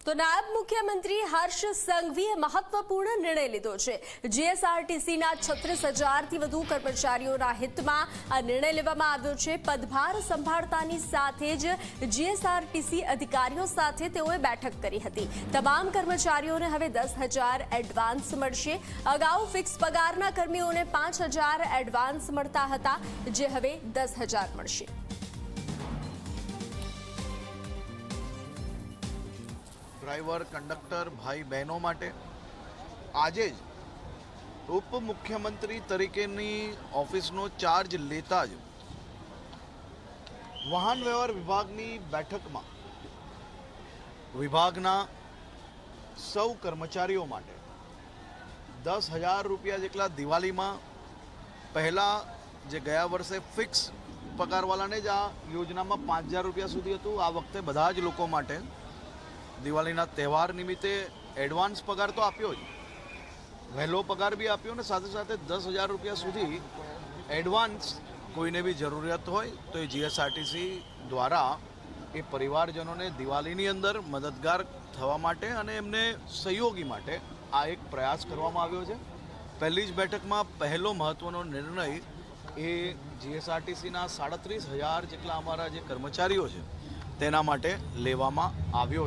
તો નાયબ મુખ્યમંત્રી હર્ષ સંઘવીએ મહત્વપૂર્ણ નિર્ણય લીધો છે। જીએસઆરટીસીના 36,000થી વધુ કર્મચારીઓના હિતમાં આ નિર્ણય લેવામાં આવ્યો છે। પદભાર સંભાળતાની સાથે જ જીએસઆરટીસી અધિકારીઓ સાથે તેઓએ બેઠક કરી હતી। તમામ કર્મચારીઓને હવે 10,000 એડવાન્સ મળશે। અગાઉ ફિક્સ પગારના કર્મીઓને 5,000 એડવાન્સ મળતા હતા, જે હવે 10,000 મળશે। ડ્રાઈવર કંડક્ટર ભાઈ બહેનો માટે આજે જ ઉપમુખ્યમંત્રી તરીકેની ઓફિસનો ચાર્જ લેતા જ વાહન વ્યવહાર વિભાગની બેઠકમાં વિભાગના સૌ કર્મચારીઓ માટે 10,000 રૂપિયા જેટલા દિવાળીમાં પહેલાં જે ગયા વર્ષે ફિક્સ પગારવાળાને જ આ યોજનામાં 5,000 રૂપિયા સુધી હતું, આ વખતે બધા જ લોકો માટે દિવાળીના તહેવાર નિમિત્તે એડવાન્સ પગાર તો આપ્યો જ, વહેલો પગાર બી આપ્યો ને સાથે સાથે 10,000 રૂપિયા સુધી એડવાન્સ કોઈને બી જરૂરિયાત હોય તો એ જીએસઆરટીસી દ્વારા એ પરિવારજનોને દિવાળીની અંદર મદદગાર થવા માટે અને એમને સહયોગી માટે આ એક પ્રયાસ કરવામાં આવ્યો છે। પહેલી જ બેઠકમાં પહેલો મહત્ત્વનો નિર્ણય એ જીએસઆરટીસીના 37,000 જેટલા અમારા જે કર્મચારીઓ છે તેના માટે લેવામાં આવ્યો છે।